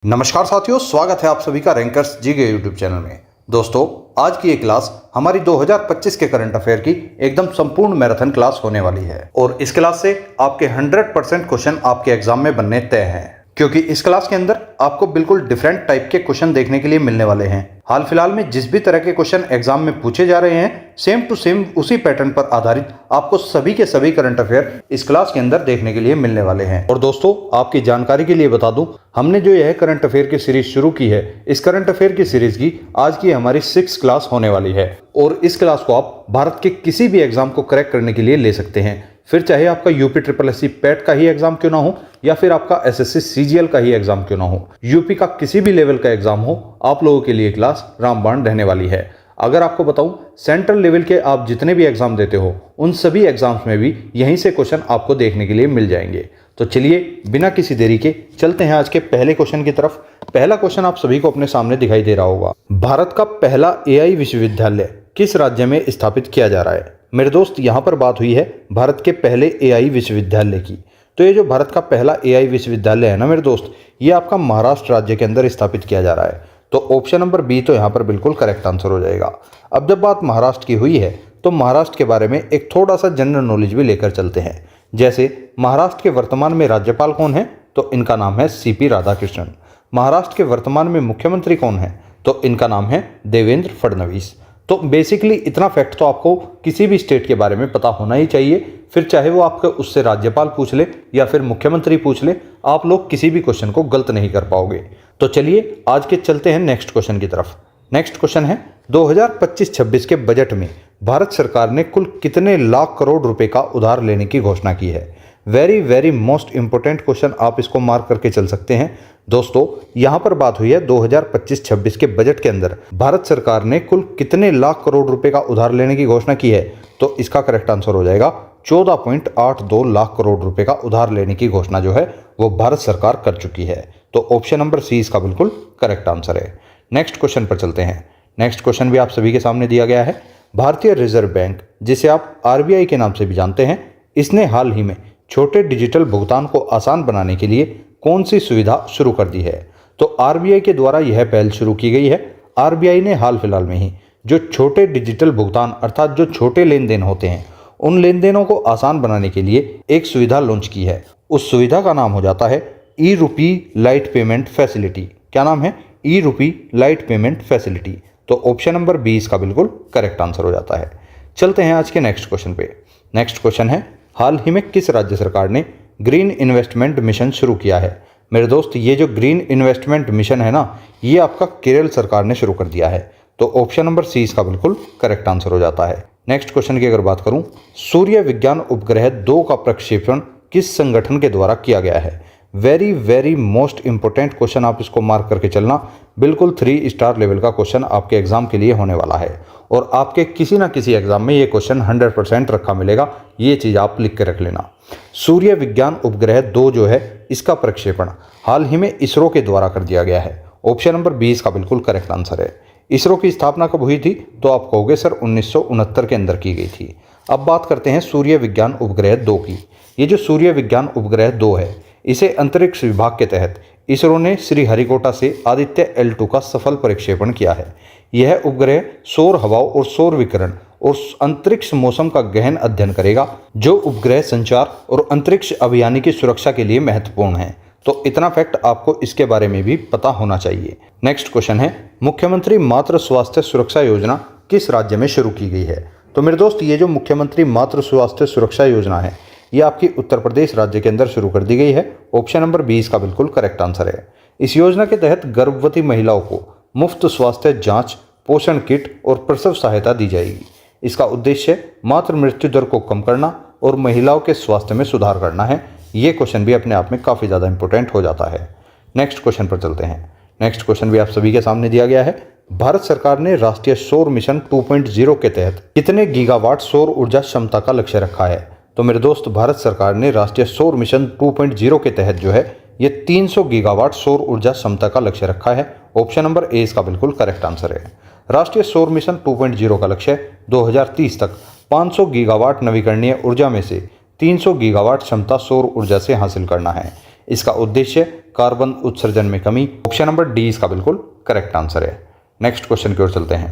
नमस्कार साथियों, स्वागत है आप सभी का रैंकर्स जी के यूट्यूब चैनल में। दोस्तों, आज की ये क्लास हमारी 2025 के करंट अफेयर की एकदम संपूर्ण मैराथन क्लास होने वाली है और इस क्लास से आपके 100% क्वेश्चन आपके एग्जाम में बनने तय हैं, क्योंकि इस क्लास के अंदर आपको बिल्कुल डिफरेंट टाइप के क्वेश्चन देखने के लिए मिलने वाले हैं। हाल फिलहाल में जिस भी तरह के क्वेश्चन एग्जाम में पूछे जा रहे हैं, सेम टू सेम उसी पैटर्न पर आधारित आपको सभी के सभी करंट अफेयर इस क्लास के अंदर देखने के लिए मिलने वाले हैं। और दोस्तों, आपकी जानकारी के लिए बता दूं, हमने जो यह करंट अफेयर की सीरीज शुरू की है, इस करंट अफेयर की सीरीज की आज की हमारी 6th क्लास होने वाली है और इस क्लास को आप भारत के किसी भी एग्जाम को क्रैक करने के लिए ले सकते हैं। फिर चाहे आपका यूपी SSSC पैट का ही एग्जाम क्यों ना हो या फिर आपका SSC CGL का ही एग्जाम क्यों ना हो, यूपी का किसी भी लेवल का एग्जाम हो, आप लोगों के लिए क्लास रामबाण रहने वाली है। अगर आपको बताऊं, सेंट्रल लेवल के आप जितने भी एग्जाम देते हो, उन सभी एग्जाम्स में भी यहीं से क्वेश्चन आपको देखने के लिए मिल जाएंगे। तो चलिए बिना किसी देरी के चलते हैं आज के पहले क्वेश्चन की तरफ। पहला क्वेश्चन आप सभी को अपने सामने दिखाई दे रहा होगा। भारत का पहला AI विश्वविद्यालय किस राज्य में स्थापित किया जा रहा है? मेरे दोस्त, यहाँ पर बात हुई है भारत के पहले AI विश्वविद्यालय की। तो ये जो भारत का पहला AI विश्वविद्यालय है ना मेरे दोस्त, ये आपका महाराष्ट्र राज्य के अंदर स्थापित किया जा रहा है। तो ऑप्शन नंबर बी तो यहाँ पर बिल्कुल करेक्ट आंसर हो जाएगा। अब जब बात महाराष्ट्र की हुई है तो महाराष्ट्र के बारे में एक थोड़ा सा जनरल नॉलेज भी लेकर चलते हैं। जैसे महाराष्ट्र के वर्तमान में राज्यपाल कौन है? तो इनका नाम है CP राधाकृष्णन। महाराष्ट्र के वर्तमान में मुख्यमंत्री कौन है? तो इनका नाम है देवेंद्र फडणवीस। तो बेसिकली इतना फैक्ट तो आपको किसी भी स्टेट के बारे में पता होना ही चाहिए, फिर चाहे वो आपके उससे राज्यपाल पूछ ले या फिर मुख्यमंत्री पूछ ले, आप लोग किसी भी क्वेश्चन को गलत नहीं कर पाओगे। तो चलिए आज के चलते हैं नेक्स्ट क्वेश्चन की तरफ। नेक्स्ट क्वेश्चन है, 2025-26 के बजट में भारत सरकार ने कुल कितने लाख करोड़ रुपए का उधार लेने की घोषणा की है? Very very most important question, आप इसको मार्क करके चल सकते हैं। दोस्तों, यहां पर बात हुई है 2025-26 के बजट के अंदर भारत सरकार ने कुल कितने लाख करोड़ रुपए का उधार लेने की घोषणा की है? तो इसका करेक्ट आंसर हो जाएगा 14.82 लाख करोड़ रुपए का उधार लेने की घोषणा जो है वो भारत सरकार कर चुकी है। तो ऑप्शन नंबर सी इसका बिल्कुल करेक्ट आंसर है। नेक्स्ट क्वेश्चन पर चलते हैं। नेक्स्ट क्वेश्चन भी आप सभी के सामने दिया गया है। भारतीय रिजर्व बैंक, जिसे आप RBI के नाम से भी जानते हैं, इसने हाल ही में छोटे डिजिटल भुगतान को आसान बनाने के लिए कौन सी सुविधा शुरू कर दी है? तो RBI के द्वारा यह पहल शुरू की गई है। RBI ने हाल फिलहाल में ही जो छोटे डिजिटल भुगतान अर्थात जो छोटे लेन देन होते हैं, उन लेन देनों को आसान बनाने के लिए एक सुविधा लॉन्च की है। उस सुविधा का नाम हो जाता है E-Rupee लाइट पेमेंट फैसिलिटी। क्या नाम है? E-Rupee light payment facility. तो ऑप्शन नंबर बी इसका बिल्कुल करेक्ट आंसर हो जाता है। चलते हैं आज के नेक्स्ट क्वेश्चन पे। नेक्स्ट क्वेश्चन है, हाल ही में किस राज्य सरकार ने ग्रीन इन्वेस्टमेंट मिशन शुरू किया है? मेरे दोस्त, ये जो ग्रीन इन्वेस्टमेंट मिशन है ना, ये आपका केरल सरकार ने शुरू कर दिया है। तो ऑप्शन नंबर सी इसका बिल्कुल करेक्ट आंसर हो जाता है। नेक्स्ट क्वेश्चन की अगर बात करूं, सूर्य विज्ञान उपग्रह 2 का प्रक्षेपण किस संगठन के द्वारा किया गया है? Very very most important question, आप इसको मार्क करके चलना। बिल्कुल 3 स्टार लेवल का क्वेश्चन आपके एग्जाम के लिए होने वाला है और आपके किसी ना किसी एग्जाम में ये क्वेश्चन 100% रखा मिलेगा। ये चीज़ आप लिख के रख लेना। सूर्य विज्ञान उपग्रह 2 जो है, इसका प्रक्षेपण हाल ही में इसरो के द्वारा कर दिया गया है। ऑप्शन नंबर 20 का बिल्कुल करेक्ट आंसर है। इसरो की स्थापना कब हुई थी? तो आप कहोगे सर 1969 के अंदर की गई थी। अब बात करते हैं सूर्य विज्ञान उपग्रह 2 की। ये जो सूर्य विज्ञान उपग्रह 2 है, इसे अंतरिक्ष विभाग के तहत इसरो ने श्रीहरिकोटा से आदित्य L2 का सफल प्रक्षेपण किया है। यह उपग्रह सौर हवाओं और सौर विकिरण और अंतरिक्ष मौसम का गहन अध्ययन करेगा, जो उपग्रह संचार और अंतरिक्ष अभियानी की सुरक्षा के लिए महत्वपूर्ण है। तो इतना फैक्ट आपको इसके बारे में भी पता होना चाहिए। नेक्स्ट क्वेश्चन है, मुख्यमंत्री मातृ स्वास्थ्य सुरक्षा योजना किस राज्य में शुरू की गई है? तो मेरे दोस्त, ये जो मुख्यमंत्री मातृ स्वास्थ्य सुरक्षा योजना है, ये आपकी उत्तर प्रदेश राज्य के अंदर शुरू कर दी गई है। ऑप्शन नंबर 20 का बिल्कुल करेक्ट आंसर है। इस योजना के तहत गर्भवती महिलाओं को मुफ्त स्वास्थ्य जांच, पोषण किट और प्रसव सहायता दी जाएगी। इसका उद्देश्य मातृ मृत्यु दर को कम करना और महिलाओं के स्वास्थ्य में सुधार करना है। ये क्वेश्चन भी अपने आप में काफ़ी ज़्यादा इंपॉर्टेंट हो जाता है। नेक्स्ट क्वेश्चन पर चलते हैं। नेक्स्ट क्वेश्चन भी आप सभी के सामने दिया गया है। भारत सरकार ने राष्ट्रीय सौर मिशन 2.0 के तहत कितने गीगावाट सौर ऊर्जा क्षमता का लक्ष्य रखा है? तो मेरे दोस्त, भारत सरकार ने राष्ट्रीय सौर मिशन 2.0 के तहत जो है ये 300 गीगावाट सौर ऊर्जा क्षमता का लक्ष्य रखा है। ऑप्शन नंबर ए इसका बिल्कुल करेक्ट आंसर है। राष्ट्रीय सौर मिशन 2.0 का लक्ष्य 2030 तक 500 गीगावाट नवीकरणीय ऊर्जा में से 300 गीगावाट क्षमता सौर ऊर्जा से हासिल करना है। इसका उद्देश्य कार्बन उत्सर्जन में कमी। ऑप्शन नंबर डी इसका बिल्कुल करेक्ट आंसर है। नेक्स्ट क्वेश्चन की ओर चलते हैं।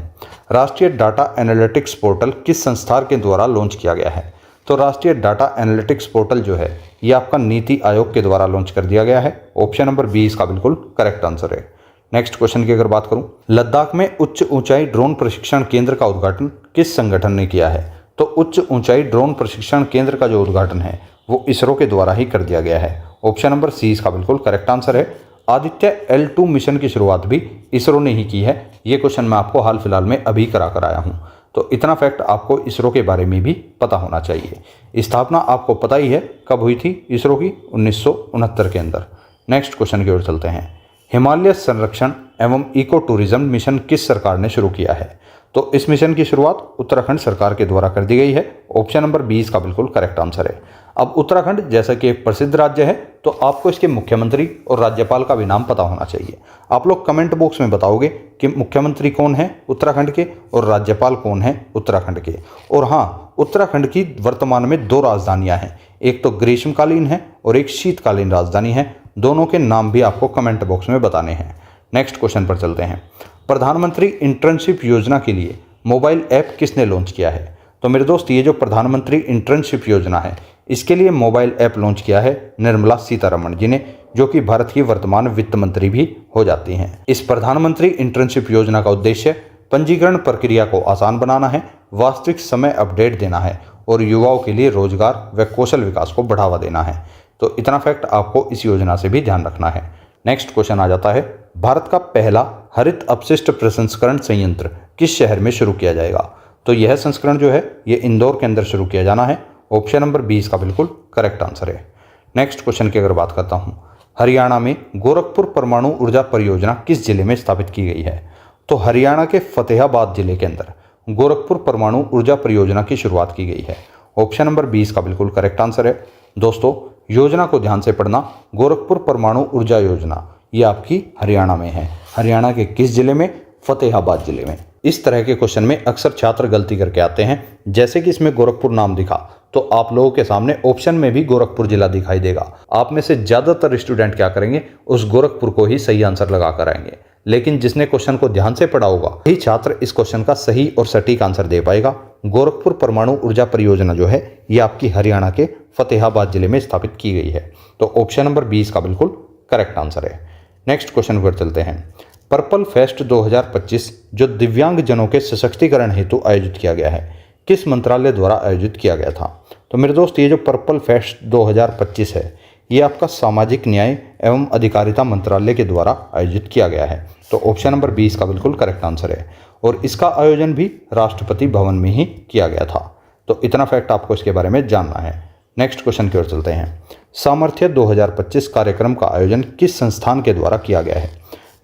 राष्ट्रीय डाटा एनालिटिक्स पोर्टल किस संस्थान के द्वारा लॉन्च किया गया है? तो राष्ट्रीय डाटा एनालिटिक्स पोर्टल जो है ये आपका नीति आयोग के द्वारा लॉन्च कर दिया गया है। ऑप्शन नंबर बी इसका बिल्कुल करेक्ट आंसर है। नेक्स्ट क्वेश्चन की अगर बात करूं, लद्दाख में उच्च ऊंचाई ड्रोन प्रशिक्षण केंद्र का उद्घाटन किस संगठन ने किया है? तो उच्च ऊंचाई ड्रोन प्रशिक्षण केंद्र का जो उद्घाटन है वो इसरो के द्वारा ही कर दिया गया है। ऑप्शन नंबर सी इसका बिल्कुल करेक्ट आंसर है। आदित्य L2 मिशन की शुरुआत भी इसरो ने ही की है। ये क्वेश्चन मैं आपको हाल फिलहाल में अभी करा कर आया हूँ, तो इतना फैक्ट आपको इसरो के बारे में भी पता होना चाहिए। स्थापना आपको पता ही है कब हुई थी इसरो की, 1969 के अंदर। नेक्स्ट क्वेश्चन की ओर चलते हैं। हिमालय संरक्षण एवं इको टूरिज्म मिशन किस सरकार ने शुरू किया है? तो इस मिशन की शुरुआत उत्तराखंड सरकार के द्वारा कर दी गई है। ऑप्शन नंबर 20 का बिल्कुल करेक्ट आंसर है। अब उत्तराखंड जैसा कि एक प्रसिद्ध राज्य है तो आपको इसके मुख्यमंत्री और राज्यपाल का भी नाम पता होना चाहिए। आप लोग कमेंट बॉक्स में बताओगे कि मुख्यमंत्री कौन है उत्तराखंड के और राज्यपाल कौन है उत्तराखंड के। और हाँ, उत्तराखंड की वर्तमान में 2 राजधानियां हैं, एक तो ग्रीष्मकालीन है और एक शीतकालीन राजधानी है। दोनों के नाम भी आपको कमेंट बॉक्स में बताने हैं। नेक्स्ट क्वेश्चन पर चलते हैं। प्रधानमंत्री इंटर्नशिप योजना के लिए मोबाइल ऐप किसने लॉन्च किया है? तो मेरे दोस्त ये जो प्रधानमंत्री इंटर्नशिप योजना है इसके लिए मोबाइल ऐप लॉन्च किया है निर्मला सीतारमण जी ने, जो कि भारत की वर्तमान वित्त मंत्री भी हो जाती हैं। इस प्रधानमंत्री इंटर्नशिप योजना का उद्देश्य पंजीकरण प्रक्रिया को आसान बनाना है, वास्तविक समय अपडेट देना है और युवाओं के लिए रोजगार व कौशल विकास को बढ़ावा देना है। तो इतना फैक्ट आपको इस योजना से भी ध्यान रखना है। नेक्स्ट क्वेश्चन आ जाता है। भारत का पहला हरित अपशिष्ट प्रसंस्करण संयंत्र किस शहर में शुरू किया जाएगा? तो यह संस्करण जो है ये इंदौर के अंदर शुरू किया जाना है। ऑप्शन नंबर 20 का बिल्कुल करेक्ट आंसर है। नेक्स्ट क्वेश्चन की अगर बात करता हूँ, हरियाणा में गोरखपुर परमाणु ऊर्जा परियोजना किस जिले में स्थापित की गई है? तो हरियाणा के फतेहाबाद जिले के अंदर गोरखपुर परमाणु ऊर्जा परियोजना की शुरुआत की गई है। ऑप्शन नंबर 20 का बिल्कुल करेक्ट आंसर है। दोस्तों योजना को ध्यान से पढ़ना। गोरखपुर परमाणु ऊर्जा योजना ये आपकी हरियाणा में है। हरियाणा के किस जिले में? फतेहाबाद जिले में। इस तरह के क्वेश्चन में अक्सर छात्र गलती करके आते हैं, जैसे कि इसमें गोरखपुर नाम दिखा तो आप लोगों के सामने ऑप्शन में भी गोरखपुर जिला दिखाई देगा। आप में से ज़्यादातर स्टूडेंट क्या करेंगे, उस गोरखपुर को ही सही आंसर लगा कर आएंगे, लेकिन जिसने क्वेश्चन को ध्यान से पढ़ा होगा वही छात्र इस क्वेश्चन का सही और सटीक आंसर दे पाएगा। गोरखपुर परमाणु ऊर्जा परियोजना जो है ये आपकी हरियाणा के फतेहाबाद जिले में स्थापित की गई है। तो ऑप्शन नंबर 20 का बिल्कुल करेक्ट आंसर है। नेक्स्ट क्वेश्चन पर चलते हैं। पर्पल फेस्ट 2025 जो दिव्यांग जनों के सशक्तिकरण हेतु आयोजित किया गया है, किस मंत्रालय द्वारा आयोजित किया गया था? तो मेरे दोस्त ये जो पर्पल फेस्ट 2025 है ये आपका सामाजिक न्याय एवं अधिकारिता मंत्रालय के द्वारा आयोजित किया गया है। तो ऑप्शन नंबर 20 का बिल्कुल करेक्ट आंसर है और इसका आयोजन भी राष्ट्रपति भवन में ही किया गया था। तो इतना फैक्ट आपको इसके बारे में जानना है। नेक्स्ट क्वेश्चन की ओर चलते हैं। सामर्थ्य 2025 कार्यक्रम का आयोजन किस संस्थान के द्वारा किया गया है?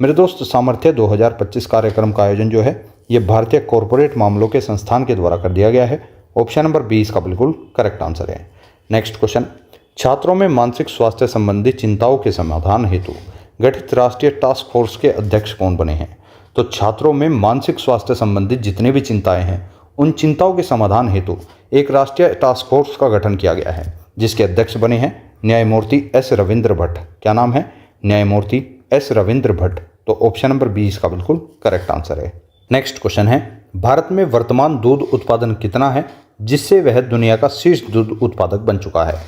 मेरे दोस्त सामर्थ्य 2025 कार्यक्रम का आयोजन जो है ये भारतीय कॉरपोरेट मामलों के संस्थान के द्वारा कर दिया गया है। ऑप्शन नंबर 20 का बिल्कुल करेक्ट आंसर है। Next question. छात्रों में मानसिक स्वास्थ्य संबंधी चिंताओं के समाधान हेतु गठित राष्ट्रीय टास्क फोर्स के अध्यक्ष कौन बने हैं? तो छात्रों में मानसिक स्वास्थ्य संबंधित जितने भी चिंताएं हैं उन चिंताओं के समाधान हेतु एक राष्ट्रीय टास्क फोर्स का गठन किया गया है, जिसके अध्यक्ष बने हैं न्यायमूर्ति एस रविंद्र भट्ट। क्या नाम है? न्यायमूर्ति एस रविंद्र भट्ट। तो ऑप्शन नंबर 20 का बिल्कुल करेक्ट आंसर है। नेक्स्ट क्वेश्चन है। भारत में वर्तमान दूध उत्पादन कितना है जिससे वह दुनिया का शीर्ष दूध उत्पादक बन चुका है?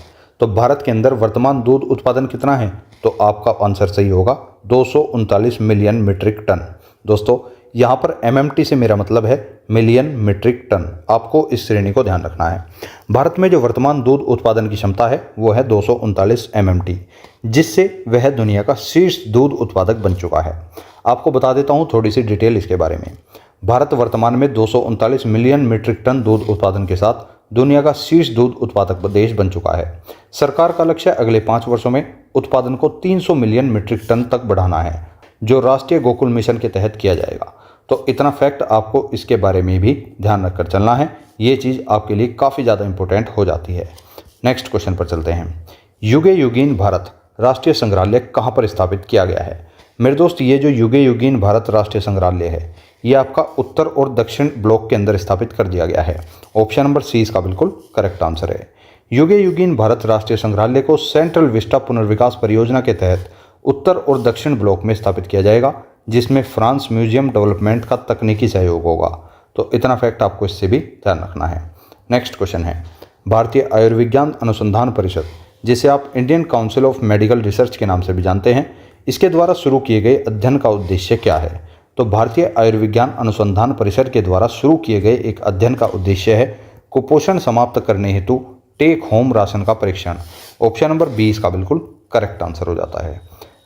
तो भारत के अंदर वर्तमान दूध उत्पादन कितना है? तो आपका आंसर सही होगा 239 मिलियन मीट्रिक टन। दोस्तों यहाँ पर MMT से मेरा मतलब है मिलियन मीट्रिक टन। आपको इस श्रेणी को ध्यान रखना है। भारत में जो वर्तमान दूध उत्पादन की क्षमता है वो है 239 MMT, जिससे वह दुनिया का शीर्ष दूध उत्पादक बन चुका है। आपको बता देता हूँ थोड़ी सी डिटेल इसके बारे में। भारत वर्तमान में 239 मिलियन मीट्रिक टन दूध उत्पादन के साथ दुनिया का शीर्ष दूध उत्पादक देश बन चुका है। सरकार का लक्ष्य अगले 5 वर्षों में उत्पादन को 300 मिलियन मीट्रिक टन तक बढ़ाना है, जो राष्ट्रीय गोकुल मिशन के तहत किया जाएगा। तो इतना फैक्ट आपको इसके बारे में भी ध्यान रखकर चलना है। ये चीज़ आपके लिए काफ़ी ज़्यादा इंपॉर्टेंट हो जाती है। नेक्स्ट क्वेश्चन पर चलते हैं। युगे युगीन भारत राष्ट्रीय संग्रहालय कहाँ पर स्थापित किया गया है? मेरे दोस्त ये जो युगे युगीन भारत राष्ट्रीय संग्रहालय है ये आपका उत्तर और दक्षिण ब्लॉक के अंदर स्थापित कर दिया गया है। ऑप्शन नंबर 30 का बिल्कुल करेक्ट आंसर है। युगेयुगीन भारत राष्ट्रीय संग्रहालय को सेंट्रल विस्टा पुनर्विकास परियोजना के तहत उत्तर और दक्षिण ब्लॉक में स्थापित किया जाएगा, जिसमें फ्रांस म्यूजियम डेवलपमेंट का तकनीकी सहयोग होगा। तो इतना फैक्ट आपको इससे भी ध्यान रखना है। नेक्स्ट क्वेश्चन है, भारतीय आयुर्विज्ञान अनुसंधान परिषद, जिसे आप Indian council of medical research के नाम से भी जानते हैं, इसके द्वारा शुरू किए गए अध्ययन का उद्देश्य क्या है? तो भारतीय आयुर्विज्ञान अनुसंधान परिषद के द्वारा शुरू किए गए एक अध्ययन का उद्देश्य है कुपोषण समाप्त करने हेतु टेक होम राशन का परीक्षण। ऑप्शन नंबर बी इसका बिल्कुल करेक्ट आंसर हो जाता है।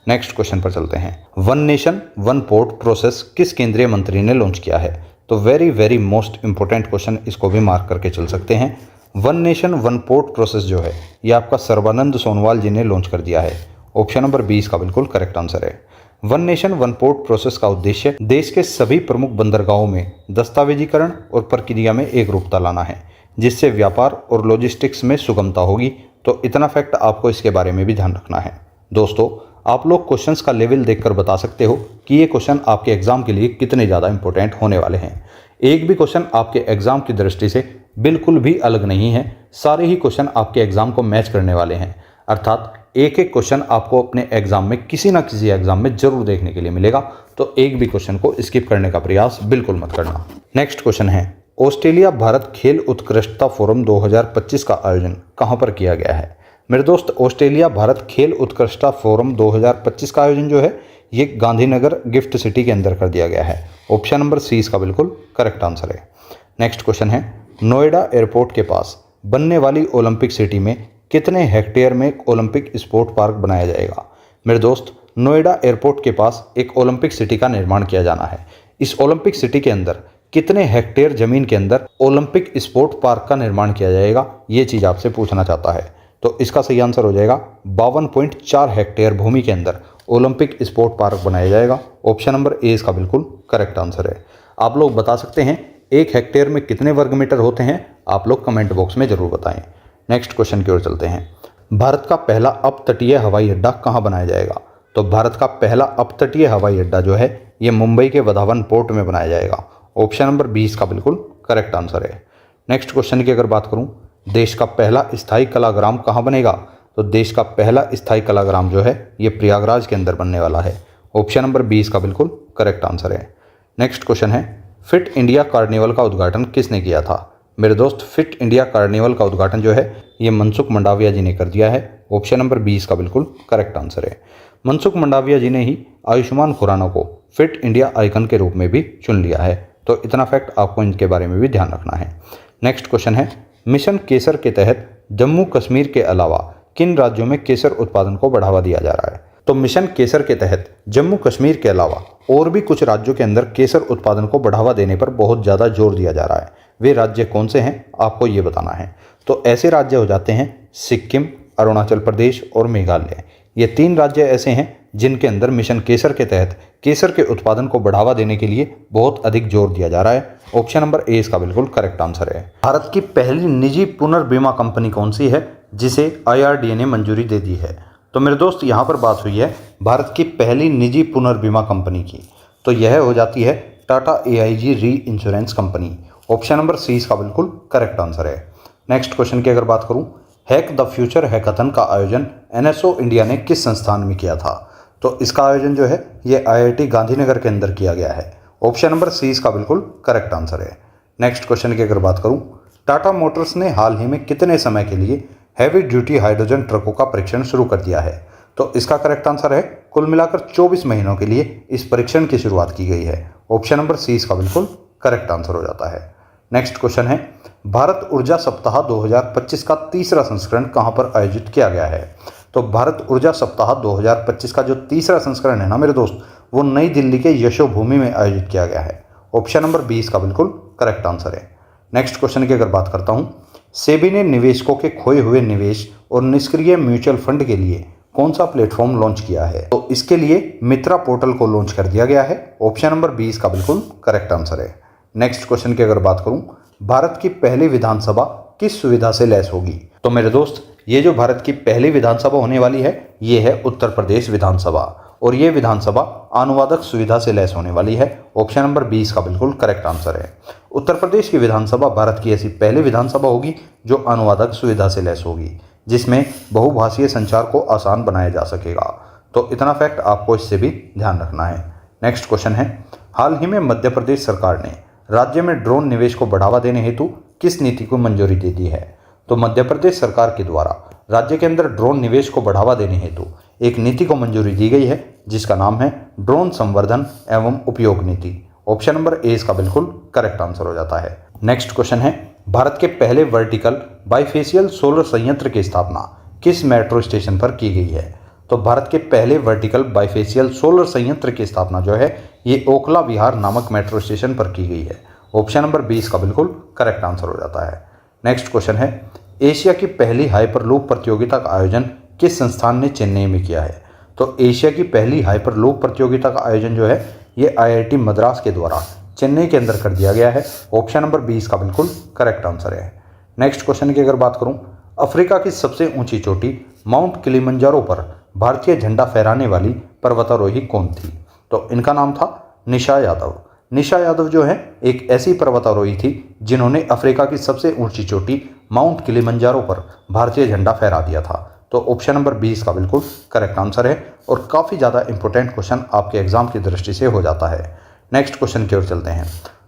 नेक्स्ट क्वेश्चन पर चलते हैं। One nation one port process किस केंद्रीय मंत्री ने लॉन्च किया है? तो वेरी मोस्ट इंपॉर्टेंट क्वेश्चन, इसको भी मार्क करके चल सकते हैं। One nation one port process जो है ये आपका सर्बानंद सोनोवाल जी ने लॉन्च कर दिया है। ऑप्शन नंबर बी इसका बिल्कुल करेक्ट आंसर है। One nation one port process का उद्देश्य देश के सभी प्रमुख बंदरगाहों में दस्तावेजीकरण और प्रक्रिया में एक रूपता लाना है, जिससे व्यापार और लॉजिस्टिक्स में सुगमता होगी। तो इतना फैक्ट आपको इसके बारे में भी ध्यान रखना है। दोस्तों, आप लोग क्वेश्चंस का लेवल देखकर बता सकते हो कि ये क्वेश्चन आपके एग्जाम के लिए कितने ज़्यादा इंपॉर्टेंट होने वाले हैं। एक भी क्वेश्चन आपके एग्जाम की दृष्टि से बिल्कुल भी अलग नहीं है, सारे ही क्वेश्चन आपके एग्जाम को मैच करने वाले हैं। अर्थात एक एक क्वेश्चन आपको अपने एग्जाम में किसी ना किसी एग्जाम में जरूर देखने के लिए मिलेगा, तो एक भी क्वेश्चन को स्किप करने का प्रयास बिल्कुल मत करना। नेक्स्ट क्वेश्चन है, ऑस्ट्रेलिया भारत खेल उत्कृष्टता फोरम 2025 का आयोजन कहां पर किया गया है? मेरे दोस्त, ऑस्ट्रेलिया भारत खेल उत्कृष्टता फोरम 2025 का आयोजन जो है ये गांधीनगर गिफ्ट सिटी के अंदर कर दिया गया है। ऑप्शन नंबर सी इसका बिल्कुल करेक्ट आंसर है। नेक्स्ट क्वेश्चन है, नोएडा एयरपोर्ट के पास बनने वाली ओलंपिक सिटी में कितने हेक्टेयर में ओलंपिक स्पोर्ट पार्क बनाया जाएगा? मेरे दोस्त, नोएडा एयरपोर्ट के पास एक ओलंपिक सिटी का निर्माण किया जाना है। इस ओलंपिक सिटी के अंदर कितने हेक्टेयर जमीन के अंदर ओलंपिक स्पोर्ट पार्क का निर्माण किया जाएगा, ये चीज़ आपसे पूछना चाहता है। तो इसका सही आंसर हो जाएगा 52.4 हेक्टेयर भूमि के अंदर ओलंपिक स्पोर्ट पार्क बनाया जाएगा। ऑप्शन नंबर ए इसका बिल्कुल करेक्ट आंसर है। आप लोग बता सकते हैं 1 हेक्टेयर में कितने वर्ग मीटर होते हैं? आप लोग कमेंट बॉक्स में जरूर बताएं। नेक्स्ट क्वेश्चन की ओर चलते हैं। भारत का पहला अपतटीय हवाई अड्डा कहाँ बनाया जाएगा? तो भारत का पहला अपतटीय हवाई अड्डा जो है ये मुंबई के वधावन पोर्ट में बनाया जाएगा। ऑप्शन नंबर 20 का बिल्कुल करेक्ट आंसर है। नेक्स्ट क्वेश्चन की अगर बात करूं, देश का पहला स्थायी कलाग्राम कहाँ बनेगा? तो देश का पहला स्थायी कलाग्राम जो है ये प्रयागराज के अंदर बनने वाला है। ऑप्शन नंबर 20 का बिल्कुल करेक्ट आंसर है। नेक्स्ट क्वेश्चन है, फिट इंडिया कार्निवल का उद्घाटन किसने किया था? मेरे दोस्त, फिट इंडिया कार्निवल का उद्घाटन जो है ये मनसुख मंडाविया जी ने कर दिया है। ऑप्शन नंबर 20 का बिल्कुल करेक्ट आंसर है। मनसुख मंडाविया जी ने ही आयुष्मान खुराना को फिट इंडिया आइकन के रूप में भी चुन लिया है। तो इतना फैक्ट आपको इनके बारे में भी ध्यान रखना है। नेक्स्ट क्वेश्चन है, मिशन केसर के तहत जम्मू कश्मीर के अलावा किन राज्यों में केसर उत्पादन को बढ़ावा दिया जा रहा है? तो मिशन केसर के तहत जम्मू कश्मीर के अलावा और भी कुछ राज्यों के अंदर केसर उत्पादन को बढ़ावा देने पर बहुत ज़्यादा जोर दिया जा रहा है। वे राज्य कौन से हैं आपको ये बताना है। तो ऐसे राज्य हो जाते हैं सिक्किम, अरुणाचल प्रदेश और मेघालय। ये 3 राज्य ऐसे हैं जिनके अंदर मिशन केसर के तहत केसर के उत्पादन को बढ़ावा देने के लिए बहुत अधिक जोर दिया जा रहा है। ऑप्शन नंबर ए इसका बिल्कुल करेक्ट आंसर है। भारत की पहली निजी पुनर्बीमा कंपनी कौन सी है जिसे IRDA ने मंजूरी दे दी है? तो मेरे दोस्त, यहाँ पर बात हुई है भारत की पहली निजी पुनर्बीमा कंपनी की, तो यह हो जाती है Tata AIG re insurance company. Option number C इसका बिल्कुल करेक्ट आंसर है। नेक्स्ट क्वेश्चन की अगर बात करूं, हैक द फ्यूचर हैकाथन का आयोजन NSO इंडिया ने किस संस्थान में किया था? तो इसका आयोजन जो है ये IIT गांधीनगर के अंदर किया गया है। ऑप्शन नंबर सी इसका बिल्कुल करेक्ट आंसर है। नेक्स्ट क्वेश्चन की अगर बात करूं, टाटा मोटर्स ने हाल ही में कितने समय के लिए हैवी ड्यूटी हाइड्रोजन ट्रकों का परीक्षण शुरू कर दिया है? तो इसका करेक्ट आंसर है कुल मिलाकर 24 महीनों के लिए इस परीक्षण की शुरुआत की गई है। ऑप्शन नंबर सी इसका बिल्कुल करेक्ट आंसर हो जाता है। नेक्स्ट क्वेश्चन है, भारत ऊर्जा सप्ताह 2025 का तीसरा संस्करण कहां पर आयोजित किया गया है? तो भारत ऊर्जा सप्ताह 2025 का जो तीसरा संस्करण है ना मेरे दोस्त, वो नई दिल्ली के यशोभूमि में आयोजित किया गया है। ऑप्शन नंबर 20 का बिल्कुल करेक्ट आंसर है। नेक्स्ट क्वेश्चन की अगर बात करता हूं, सेबी ने निवेशकों के खोए हुए निवेश और निष्क्रिय म्यूचुअल फंड के लिए कौन सा प्लेटफॉर्म लॉन्च किया है? तो इसके लिए मित्रा पोर्टल को लॉन्च कर दिया गया है। ऑप्शन नंबर 20 का बिल्कुल करेक्ट आंसर है। नेक्स्ट क्वेश्चन की अगर बात करूं, भारत की पहली विधानसभा किस सुविधा से लैस होगी? तो मेरे दोस्त, ये जो भारत की पहली विधानसभा होने वाली है ये है उत्तर प्रदेश विधानसभा। और ये विधानसभा अनुवादक सुविधा से लैस होने वाली है। ऑप्शन नंबर 20 का बिल्कुल करेक्ट आंसर है। उत्तर प्रदेश की विधानसभा भारत की ऐसी पहली विधानसभा होगी जो अनुवादक सुविधा से लैस होगी, जिसमें बहुभाषीय संचार को आसान बनाया जा सकेगा। तो इतना फैक्ट आपको इससे भी ध्यान रखना है। नेक्स्ट क्वेश्चन है, हाल ही में मध्य प्रदेश सरकार ने राज्य में ड्रोन निवेश को बढ़ावा देने हेतु किस नीति को मंजूरी दे दी है? तो मध्य प्रदेश सरकार के द्वारा राज्य के अंदर ड्रोन निवेश को बढ़ावा देने हेतु एक नीति को मंजूरी दी गई है, जिसका नाम है ड्रोन संवर्धन एवं उपयोग नीति। ऑप्शन नंबर ए इसका बिल्कुल करेक्ट आंसर हो जाता है। नेक्स्ट क्वेश्चन है, भारत के पहले वर्टिकल बाइफेशियल सोलर संयंत्र की स्थापना किस मेट्रो स्टेशन पर की गई है? तो भारत के पहले वर्टिकल बाइफेशियल सोलर संयंत्र की स्थापना जो है ये ओखला विहार नामक मेट्रो स्टेशन पर की गई है। ऑप्शन नंबर 20 का बिल्कुल करेक्ट आंसर हो जाता है। नेक्स्ट क्वेश्चन है, एशिया की पहली हाइपरलूप प्रतियोगिता का आयोजन किस संस्थान ने चेन्नई में किया है? तो एशिया की पहली हाइपरलूप प्रतियोगिता का आयोजन जो है ये IIT मद्रास के द्वारा चेन्नई के अंदर कर दिया गया है। ऑप्शन नंबर 20 का बिल्कुल करेक्ट आंसर है। नेक्स्ट क्वेश्चन की अगर बात करूं, अफ्रीका की सबसे ऊंची चोटी माउंट किलिमंजारो पर भारतीय झंडा फहराने वाली पर्वतारोही कौन थी? तो इनका नाम था निशा यादव। निशा यादव जो है एक ऐसी पर्वतारोही थी जिन्होंने अफ्रीका की सबसे ऊंची चोटी माउंट किलिमंजारो पर भारतीय झंडा फहरा दिया था। तो ऑप्शन नंबर 20 का बिल्कुल करेक्ट आंसर है और काफ़ी ज़्यादा इंपॉर्टेंट क्वेश्चन आपके एग्जाम की दृष्टि से हो जाता है। नेक्स्ट क्वेश्चन की ओर चलते हैं।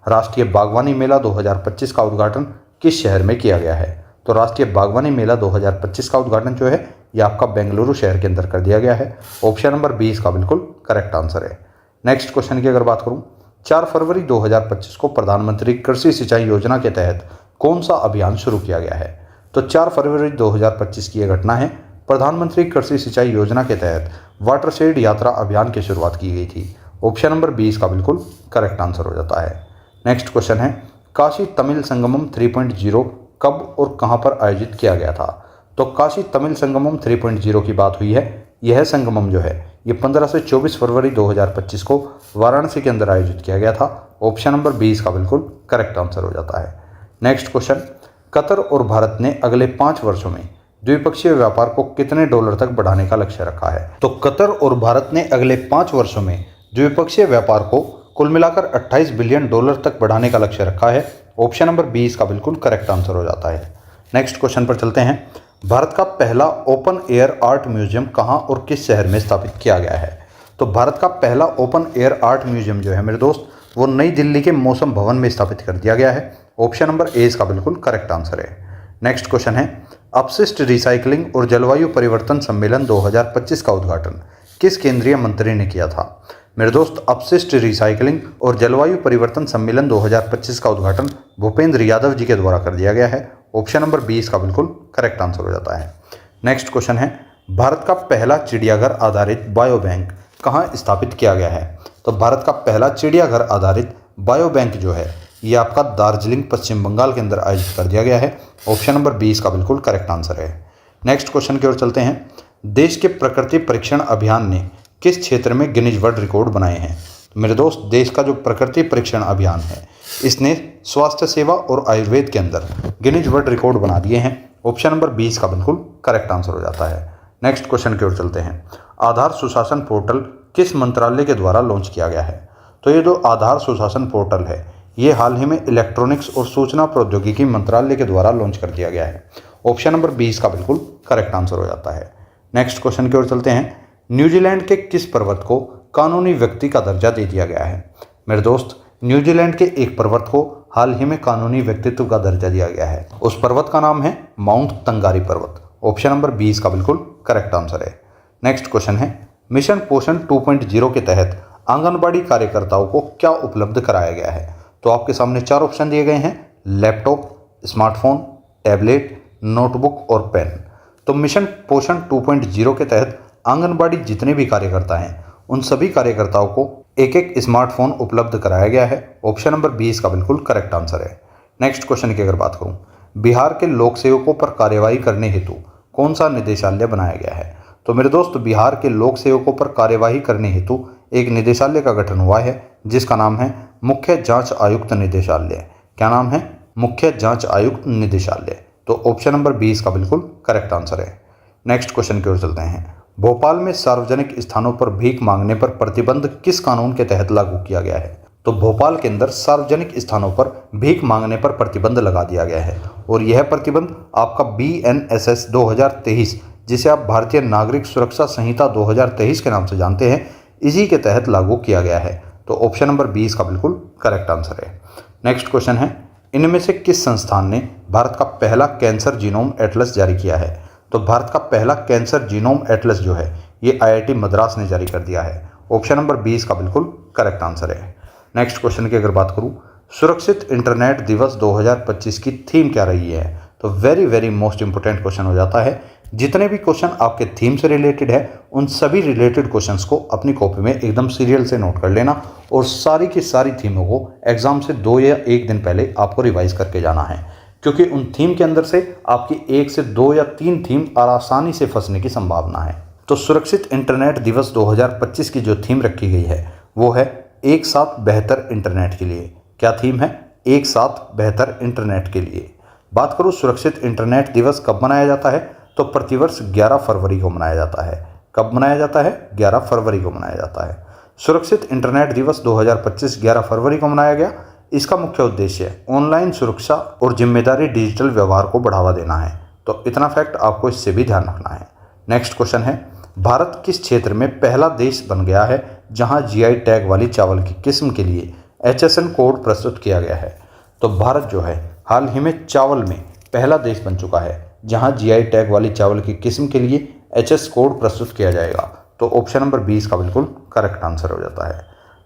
राष्ट्रीय बागवानी मेला 2025 का उद्घाटन किस शहर में किया गया है? तो राष्ट्रीय बागवानी मेला 2025 का उद्घाटन जो है ये आपका बेंगलुरु शहर के अंदर कर दिया गया है। ऑप्शन नंबर 20 का बिल्कुल करेक्ट आंसर है। नेक्स्ट क्वेश्चन की अगर बात करूं, 4 फरवरी 2025 को प्रधानमंत्री कृषि सिंचाई योजना के तहत कौन सा अभियान शुरू किया गया है? तो 4 फरवरी 2025 की यह घटना है। प्रधानमंत्री कृषि सिंचाई योजना के तहत वाटरशेड यात्रा अभियान की शुरुआत की गई थी। ऑप्शन नंबर 20 का बिल्कुल करेक्ट आंसर हो जाता है। नेक्स्ट क्वेश्चन है, काशी तमिल संगमम 3.0 कब और कहां पर आयोजित किया गया था? तो काशी तमिल संगमम 3.0 की बात हुई है। यह संगमम जो है ये 15 से 24 फरवरी 2025 को वाराणसी के अंदर आयोजित किया गया था। ऑप्शन नंबर 20 का बिल्कुल करेक्ट आंसर हो जाता है। नेक्स्ट क्वेश्चन, कतर और भारत ने अगले 5 वर्षों में द्विपक्षीय व्यापार को कितने डॉलर तक बढ़ाने का लक्ष्य रखा है? तो कतर और भारत ने अगले 5 वर्षों में द्विपक्षीय व्यापार को कुल मिलाकर 28 बिलियन डॉलर तक बढ़ाने का लक्ष्य रखा है। ऑप्शन नंबर 20 का बिल्कुल करेक्ट आंसर हो जाता है। नेक्स्ट क्वेश्चन पर चलते हैं। भारत का पहला ओपन एयर आर्ट म्यूजियम कहां और किस शहर में स्थापित किया गया है? तो भारत का पहला ओपन एयर आर्ट म्यूजियम जो है मेरे दोस्त वो नई दिल्ली के मौसम भवन में स्थापित कर दिया गया है। ऑप्शन नंबर ए इसका बिल्कुल करेक्ट आंसर है। नेक्स्ट क्वेश्चन है, अपशिष्ट रिसाइकलिंग और जलवायु परिवर्तन सम्मेलन 2025 का उद्घाटन किस केंद्रीय मंत्री ने किया था? मेरे दोस्त, अपशिष्ट रिसाइकलिंग और जलवायु परिवर्तन सम्मेलन 2025 का उद्घाटन भूपेंद्र यादव जी के द्वारा कर दिया गया है। ऑप्शन नंबर 20 का बिल्कुल करेक्ट आंसर हो जाता है। नेक्स्ट क्वेश्चन है, भारत का पहला चिड़ियाघर आधारित बायो बैंक कहाँ स्थापित किया गया है? तो भारत का पहला चिड़ियाघर आधारित बायो बैंक जो है ये आपका दार्जिलिंग पश्चिम बंगाल के अंदर आयोजित कर दिया गया है। ऑप्शन नंबर 20 का बिल्कुल करेक्ट आंसर है। नेक्स्ट क्वेश्चन की ओर चलते हैं। देश के प्रकृति परीक्षण अभियान ने किस क्षेत्र में गिनीज वर्ल्ड रिकॉर्ड बनाए हैं? तो मेरे दोस्त, देश का जो प्रकृति परीक्षण अभियान है इसने स्वास्थ्य सेवा और आयुर्वेद के अंदर गिनीज वर्ल्ड रिकॉर्ड बना दिए हैं। ऑप्शन नंबर 20 का बिल्कुल करेक्ट आंसर हो जाता है। नेक्स्ट क्वेश्चन की ओर चलते हैं। आधार सुशासन पोर्टल किस मंत्रालय के द्वारा लॉन्च किया गया है? तो ये जो आधार सुशासन पोर्टल है ये हाल ही में इलेक्ट्रॉनिक्स और सूचना प्रौद्योगिकी मंत्रालय के द्वारा लॉन्च कर दिया गया है। ऑप्शन नंबर 20 का बिल्कुल करेक्ट आंसर हो जाता है। नेक्स्ट क्वेश्चन की ओर चलते हैं। न्यूजीलैंड के किस पर्वत को कानूनी व्यक्ति का दर्जा दे दिया गया है? मेरे दोस्त, न्यूजीलैंड के एक पर्वत को हाल ही में कानूनी व्यक्तित्व का दर्जा दिया गया है। उस पर्वत का नाम है माउंट तंगारी पर्वत। ऑप्शन नंबर 20 का बिल्कुल करेक्ट आंसर है। नेक्स्ट क्वेश्चन है, मिशन पोषण 2.0 के तहत आंगनबाड़ी कार्यकर्ताओं को क्या उपलब्ध कराया गया है? तो आपके सामने 4 ऑप्शन दिए गए हैं, लैपटॉप, स्मार्टफोन, टैबलेट, नोटबुक और पेन। तो मिशन पोषण 2.0 के तहत आंगनबाड़ी जितने भी कार्यकर्ता हैं उन सभी कार्यकर्ताओं को एक एक स्मार्टफोन उपलब्ध कराया गया है। ऑप्शन नंबर 20 का बिल्कुल करेक्ट आंसर है। नेक्स्ट क्वेश्चन की अगर बात करूं, बिहार के लोक सेवकों पर कार्यवाही करने हेतु कौन सा निदेशालय बनाया गया है? तो मेरे दोस्त, बिहार के लोक सेवकों पर कार्यवाही करने हेतु एक निदेशालय का गठन हुआ है जिसका नाम है मुख्य जांच आयुक्त निदेशालय। क्या नाम है? मुख्य जांच आयुक्त निदेशालय। तो ऑप्शन नंबर 20 का बिल्कुल करेक्ट आंसर है। नेक्स्ट क्वेश्चन की ओर चलते हैं। भोपाल में सार्वजनिक स्थानों पर भीख मांगने पर प्रतिबंध किस कानून के तहत लागू किया गया है? तो भोपाल के अंदर सार्वजनिक स्थानों पर भीख मांगने पर प्रतिबंध लगा दिया गया है और यह प्रतिबंध आपका BNSS 2023, जिसे आप भारतीय नागरिक सुरक्षा संहिता 2023 के नाम से जानते हैं, इसी के तहत लागू किया गया है। तो ऑप्शन नंबर 20 का बिल्कुल करेक्ट आंसर है। नेक्स्ट क्वेश्चन है, इनमें से किस संस्थान ने भारत का पहला कैंसर जीनोम एटलस जारी किया है? तो भारत का पहला कैंसर जीनोम एटलस जो है ये IIT मद्रास ने जारी कर दिया है। ऑप्शन नंबर 20 का बिल्कुल करेक्ट आंसर है। नेक्स्ट क्वेश्चन की अगर बात करूं, सुरक्षित इंटरनेट दिवस 2025 की थीम क्या रही है? तो वेरी मोस्ट इंपोर्टेंट क्वेश्चन हो जाता है। जितने भी क्वेश्चन आपके थीम से रिलेटेड है उन सभी रिलेटेड क्वेश्चंस को अपनी कॉपी में एकदम सीरियल से नोट कर लेना और सारी की सारी थीमों को एग्जाम से 2 या 1 दिन पहले आपको रिवाइज करके जाना है, क्योंकि उन थीम के अंदर से आपकी 1 से 2 या 3 थीम आसानी से फंसने की संभावना है। तो सुरक्षित इंटरनेट दिवस 2025 की जो थीम रखी गई है वो है एक साथ बेहतर इंटरनेट के लिए। क्या थीम है? एक साथ बेहतर इंटरनेट के लिए। बात करूँ सुरक्षित इंटरनेट दिवस कब मनाया जाता है? तो प्रतिवर्ष 11 फरवरी को मनाया जाता है। कब मनाया जाता है? 11 फरवरी को मनाया जाता है। सुरक्षित इंटरनेट दिवस 2025 11 फरवरी को मनाया गया। इसका मुख्य उद्देश्य ऑनलाइन सुरक्षा और जिम्मेदारी डिजिटल व्यवहार को बढ़ावा देना है। तो इतना फैक्ट आपको इससे भी ध्यान रखना है। नेक्स्ट क्वेश्चन है, भारत किस क्षेत्र में पहला देश बन गया है जहां GI टैग वाली चावल की किस्म के लिए HSN कोड प्रस्तुत किया गया है? तो भारत जो है हाल ही में चावल में पहला देश बन चुका है जहां GI टैग वाली चावल की किस्म के लिए HS कोड प्रस्तुत किया जाएगा। तो ऑप्शन नंबर 20 का बिल्कुल करेक्ट आंसर हो जाता है।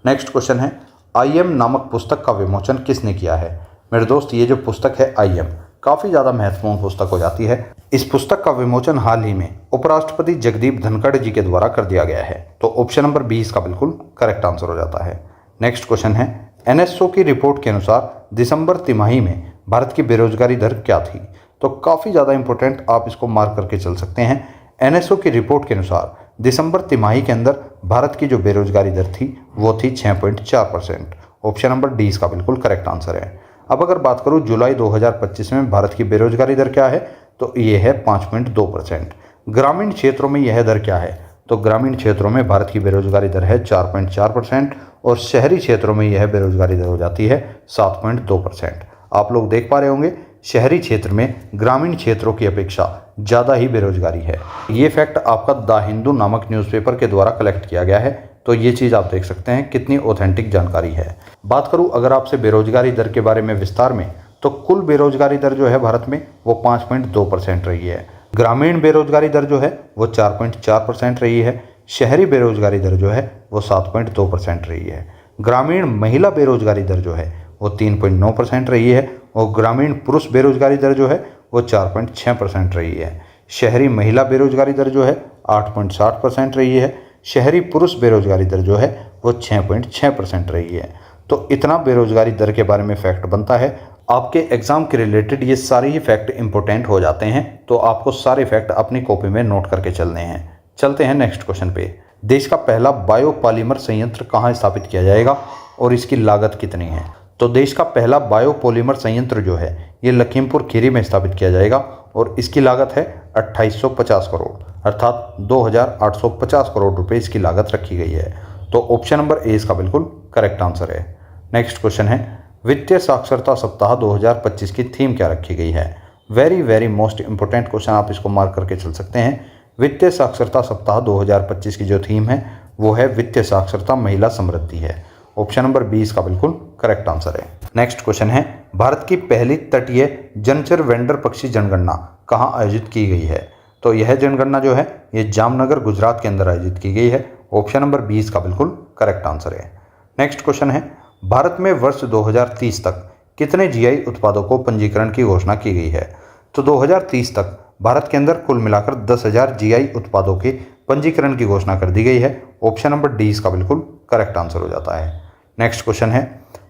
नेक्स्ट क्वेश्चन है, IM नामक पुस्तक का विमोचन किसने किया है? मेरे दोस्त ये जो पुस्तक है IM काफ़ी ज़्यादा महत्वपूर्ण पुस्तक हो जाती है। इस पुस्तक का विमोचन हाल ही में उपराष्ट्रपति जगदीप धनखड़ जी के द्वारा कर दिया गया है। तो ऑप्शन नंबर 20 का बिल्कुल करेक्ट आंसर हो जाता है। नेक्स्ट क्वेश्चन है, NSO की रिपोर्ट के अनुसार दिसंबर तिमाही में भारत की बेरोजगारी दर क्या थी? तो काफ़ी ज़्यादा इंपॉर्टेंट, आप इसको मार्क करके चल सकते हैं। NSO की रिपोर्ट के अनुसार दिसंबर तिमाही के अंदर भारत की जो बेरोजगारी दर थी वो थी 6.4%। ऑप्शन नंबर 20 का बिल्कुल करेक्ट आंसर है। अब अगर बात करूँ जुलाई 2025 में भारत की बेरोजगारी दर क्या है, तो ये है 5.2%। ग्रामीण क्षेत्रों में यह दर क्या है? तो ग्रामीण क्षेत्रों में भारत की बेरोजगारी दर है 4.4% और शहरी क्षेत्रों में यह बेरोजगारी दर हो जाती है 7.2%। आप लोग देख पा रहे होंगे शहरी क्षेत्र में ग्रामीण क्षेत्रों की अपेक्षा ज़्यादा ही बेरोजगारी है। ये फैक्ट आपका द हिंदू नामक न्यूज़पेपर के द्वारा कलेक्ट किया गया है। तो ये चीज़ आप देख सकते हैं कितनी ऑथेंटिक जानकारी है। बात करूँ अगर आपसे बेरोजगारी दर के बारे में विस्तार में, तो कुल बेरोजगारी दर जो है भारत में वो 5.2% रही है। ग्रामीण बेरोजगारी दर जो है वो 4.4% रही है। शहरी बेरोजगारी दर जो है वो 7.2% रही है। ग्रामीण महिला बेरोजगारी दर जो है वो 3.9% रही है और ग्रामीण पुरुष बेरोजगारी दर जो है वो 4.6% रही है। शहरी महिला बेरोजगारी दर जो है 8.7% रही है। शहरी पुरुष बेरोजगारी दर जो है वो 6.6% रही है। तो इतना बेरोजगारी दर के बारे में फैक्ट बनता है। आपके एग्जाम के रिलेटेड ये सारे ही फैक्ट इंपॉर्टेंट हो जाते हैं, तो आपको सारे फैक्ट अपनी कॉपी में नोट करके चलने हैं। चलते हैं नेक्स्ट क्वेश्चन पे। देश का पहला बायोपॉलीमर संयंत्र कहाँ स्थापित किया जाएगा और इसकी लागत कितनी है? तो देश का पहला बायोपॉलीमर संयंत्र जो है ये लखीमपुर खीरी में स्थापित किया जाएगा और इसकी लागत है 2850 करोड़, अर्थात 2850 करोड़ रुपए इसकी लागत रखी गई है। तो ऑप्शन नंबर ए इसका बिल्कुल करेक्ट आंसर है। नेक्स्ट क्वेश्चन है, वित्तीय साक्षरता सप्ताह 2025 की थीम क्या रखी गई है? वेरी मोस्ट इंपोर्टेंट क्वेश्चन, आप इसको मार्क करके चल सकते हैं। वित्तीय साक्षरता सप्ताह 2025 की जो थीम है वो है वित्तीय साक्षरता महिला समृद्धि है। ऑप्शन नंबर 20 का बिल्कुल करेक्ट आंसर है। नेक्स्ट क्वेश्चन है, भारत की पहली तटीय जलचर वेंडर पक्षी जनगणना कहाँ आयोजित की गई है? तो यह जनगणना जो है ये जामनगर गुजरात के अंदर आयोजित की गई है। ऑप्शन नंबर 20 का बिल्कुल करेक्ट आंसर है। नेक्स्ट क्वेश्चन है, भारत में वर्ष 2030 तक कितने GI उत्पादों को पंजीकरण की घोषणा की गई है? तो 2030 तक भारत के अंदर कुल मिलाकर 10,000 GI उत्पादों के पंजीकरण की घोषणा कर दी गई है। ऑप्शन नंबर 20 का बिल्कुल करेक्ट आंसर हो जाता है। नेक्स्ट क्वेश्चन है,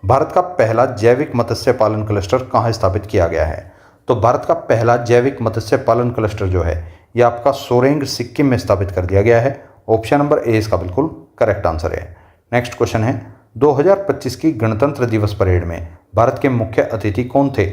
भारत का पहला जैविक मत्स्य पालन क्लस्टर कहाँ स्थापित किया गया है? तो भारत का पहला जैविक मत्स्य पालन क्लस्टर जो है ये आपका सोरेंग सिक्किम में स्थापित कर दिया गया है। ऑप्शन नंबर ए इसका बिल्कुल करेक्ट आंसर है। नेक्स्ट क्वेश्चन है, 2025 की गणतंत्र दिवस परेड में भारत के मुख्य अतिथि कौन थे?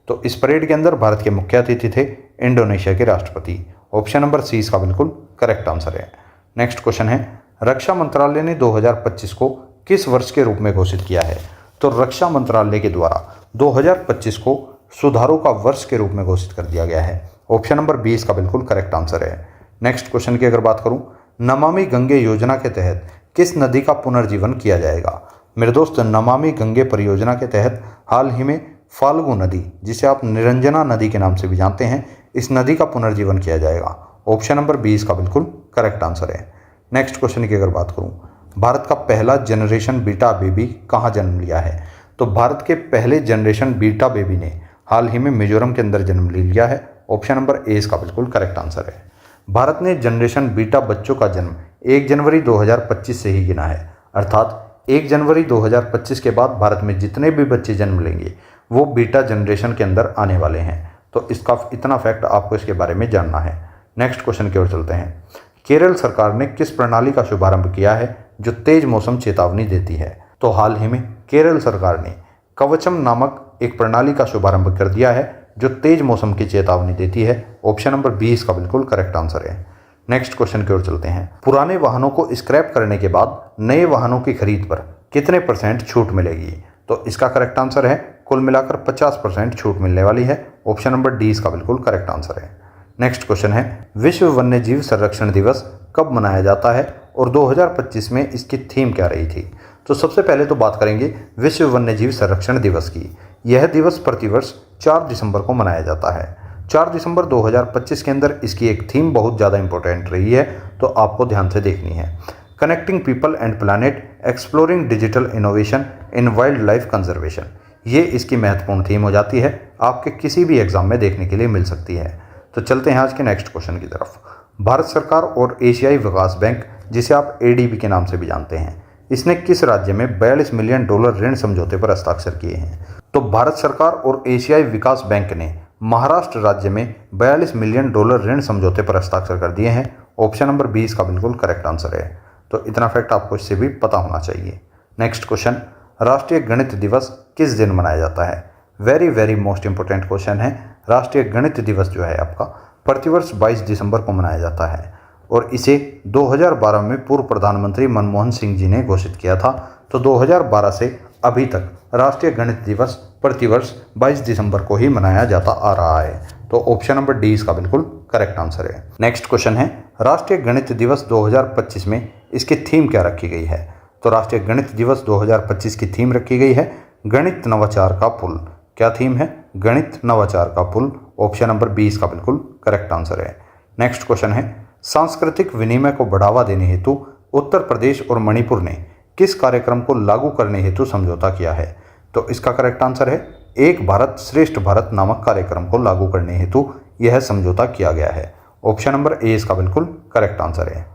तो इस परेड के अंदर भारत के मुख्य अतिथि थे इंडोनेशिया के राष्ट्रपति। ऑप्शन नंबर सी इसका बिल्कुल करेक्ट आंसर है। नेक्स्ट क्वेश्चन है, रक्षा मंत्रालय ने 2025 को किस वर्ष के रूप में घोषित किया है? तो रक्षा मंत्रालय के द्वारा 2025 को सुधारों का वर्ष के रूप में घोषित कर दिया गया है। ऑप्शन नंबर 20 इसका बिल्कुल करेक्ट आंसर है। नेक्स्ट क्वेश्चन की अगर बात करूं, नमामि गंगे योजना के तहत किस नदी का पुनर्जीवन किया जाएगा? मेरे दोस्त, नमामि गंगे परियोजना के तहत हाल ही में फाल्गु नदी, जिसे आप निरंजना नदी के नाम से भी जानते हैं, इस नदी का पुनर्जीवन किया जाएगा। ऑप्शन नंबर 20 का बिल्कुल करेक्ट आंसर है। नेक्स्ट क्वेश्चन की अगर बात करूं, भारत का पहला जनरेशन बीटा बेबी कहाँ जन्म लिया है? तो भारत के पहले जनरेशन बीटा बेबी ने हाल ही में मिजोरम के अंदर जन्म ले लिया है। ऑप्शन नंबर ए इसका बिल्कुल करेक्ट आंसर है। भारत ने जनरेशन बीटा बच्चों का जन्म 1 जनवरी 2025 से ही गिना है, अर्थात 1 जनवरी 2025 के बाद भारत में जितने भी बच्चे जन्म लेंगे वो बीटा जनरेशन के अंदर आने वाले हैं। तो इसका इतना फैक्ट आपको इसके बारे में जानना है। नेक्स्ट क्वेश्चन की ओर चलते हैं। केरल सरकार ने किस प्रणाली का शुभारंभ किया है जो तेज मौसम चेतावनी देती है? तो हाल ही में केरल सरकार ने कवचम नामक एक प्रणाली का शुभारंभ कर दिया है जो तेज मौसम की चेतावनी देती है। ऑप्शन नंबर 20 का बिल्कुल करेक्ट आंसर है। नेक्स्ट क्वेश्चन की ओर चलते हैं। पुराने वाहनों को स्क्रैप करने के बाद नए वाहनों की खरीद पर कितने % छूट मिलेगी? तो इसका करेक्ट आंसर है कुल मिलाकर 50% छूट मिलने वाली है। ऑप्शन नंबर डी इसका बिल्कुल करेक्ट आंसर है। नेक्स्ट क्वेश्चन है, विश्व वन्यजीव संरक्षण दिवस कब मनाया जाता है और 2025 में इसकी थीम क्या रही थी? तो सबसे पहले तो बात करेंगे विश्व वन्यजीव संरक्षण दिवस की। यह दिवस प्रतिवर्ष 4 दिसंबर को मनाया जाता है। 4 दिसंबर 2025 के अंदर इसकी एक थीम बहुत ज़्यादा इंपॉर्टेंट रही है, तो आपको ध्यान से देखनी है। Connecting people and planet, exploring digital innovation in wild life conservation, ये इसकी महत्वपूर्ण थीम हो जाती है। आपके किसी भी एग्जाम में देखने के लिए मिल सकती है। तो चलते हैं आज के नेक्स्ट क्वेश्चन की तरफ। भारत सरकार और एशियाई विकास बैंक, जिसे आप एडीबी के नाम से भी जानते हैं, इसने किस राज्य में $42 मिलियन ऋण समझौते पर हस्ताक्षर किए हैं? तो भारत सरकार और एशियाई विकास बैंक ने महाराष्ट्र राज्य में $42 मिलियन ऋण समझौते पर हस्ताक्षर कर दिए हैं। ऑप्शन नंबर 20 का बिल्कुल करेक्ट आंसर है। तो इतना फैक्ट आपको इससे भी पता होना चाहिए। नेक्स्ट क्वेश्चन, राष्ट्रीय गणित दिवस किस दिन मनाया जाता है? वेरी मोस्ट इंपोर्टेंट क्वेश्चन है। राष्ट्रीय गणित दिवस जो है आपका प्रतिवर्ष 22 दिसंबर को मनाया जाता है और इसे 2012 में पूर्व प्रधानमंत्री मनमोहन सिंह जी ने घोषित किया था। तो 2012 से अभी तक राष्ट्रीय गणित दिवस प्रतिवर्ष 22 दिसंबर को ही मनाया जाता आ रहा है। तो ऑप्शन नंबर डी इसका बिल्कुल करेक्ट आंसर है। नेक्स्ट क्वेश्चन है, राष्ट्रीय गणित दिवस 2025 में इसकी थीम क्या रखी गई है? तो राष्ट्रीय गणित दिवस 2025 की थीम रखी गई है गणित नवाचार का पुल। क्या थीम है? गणित नवाचार का पुल। ऑप्शन नंबर 20 का बिल्कुल करेक्ट आंसर है। नेक्स्ट क्वेश्चन है, सांस्कृतिक विनिमय को बढ़ावा देने हेतु उत्तर प्रदेश और मणिपुर ने किस कार्यक्रम को लागू करने हेतु समझौता किया है? तो इसका करेक्ट आंसर है एक भारत श्रेष्ठ भारत नामक कार्यक्रम को लागू करने हेतु यह समझौता किया गया है। ऑप्शन नंबर ए इसका बिल्कुल करेक्ट आंसर है।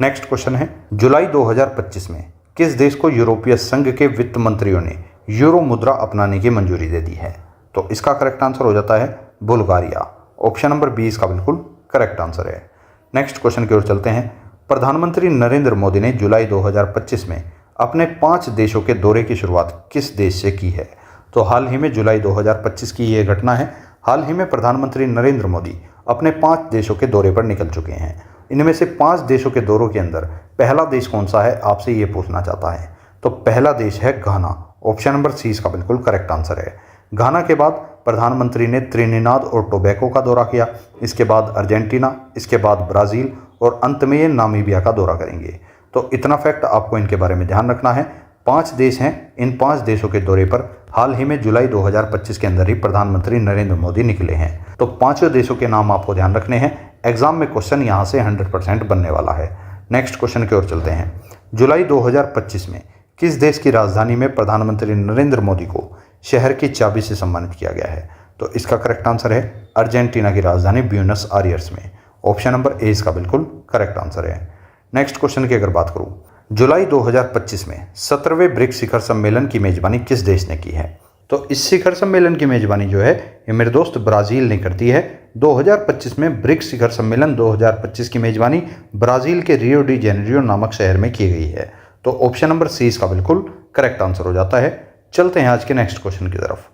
नेक्स्ट क्वेश्चन है, जुलाई 2025 में किस देश को यूरोपीय संघ के वित्त मंत्रियों ने यूरो मुद्रा अपनाने की मंजूरी दे दी है? तो इसका करेक्ट आंसर हो जाता है बुल्गारिया। ऑप्शन नंबर 20 का बिल्कुल करेक्ट आंसर है। नेक्स्ट क्वेश्चन की ओर चलते हैं। प्रधानमंत्री नरेंद्र मोदी ने जुलाई 2025 में अपने 5 देशों के दौरे की शुरुआत किस देश से की है? तो हाल ही में जुलाई 2025 की ये घटना है। हाल ही में प्रधानमंत्री नरेंद्र मोदी अपने 5 देशों के दौरे पर निकल चुके हैं। इनमें से 5 देशों के दौरों के अंदर पहला देश कौन सा है, आपसे ये पूछना चाहता है। तो पहला देश है घाना। ऑप्शन नंबर सी इसका बिल्कुल करेक्ट आंसर है। घाना के बाद प्रधानमंत्री ने त्रिनिदाद और टोबैको का दौरा किया, इसके बाद अर्जेंटीना, इसके बाद ब्राज़ील और अंत में ये नामीबिया का दौरा करेंगे। तो इतना फैक्ट आपको इनके बारे में ध्यान रखना है। 5 देश हैं। इन 5 देशों के दौरे पर हाल ही में जुलाई 2025 के अंदर ही प्रधानमंत्री नरेंद्र मोदी निकले हैं। तो 5 देशों के नाम आपको ध्यान रखने हैं। एग्जाम में क्वेश्चन यहाँ से 100% बनने वाला है। नेक्स्ट क्वेश्चन की ओर चलते हैं। जुलाई 2025 में किस देश की राजधानी में प्रधानमंत्री नरेंद्र मोदी को शहर की चाबी से सम्मानित किया गया है? तो इसका करेक्ट आंसर है अर्जेंटीना की राजधानी ब्यूनस आयर्स में। ऑप्शन नंबर ए इसका बिल्कुल करेक्ट आंसर है। नेक्स्ट क्वेश्चन की अगर बात करूं, जुलाई 2025 में 17वें ब्रिक्स शिखर सम्मेलन की मेजबानी किस देश ने की है? तो इस शिखर सम्मेलन की मेजबानी जो है ये मेरे दोस्त ब्राज़ील ने कर दी है। 2025 में ब्रिक्स शिखर सम्मेलन 2025 की मेजबानी ब्राज़ील के रियो डी जेनेरियो नामक शहर में की गई है। तो ऑप्शन नंबर सी इसका बिल्कुल करेक्ट आंसर हो जाता है। चलते हैं आज के नेक्स्ट क्वेश्चन की तरफ।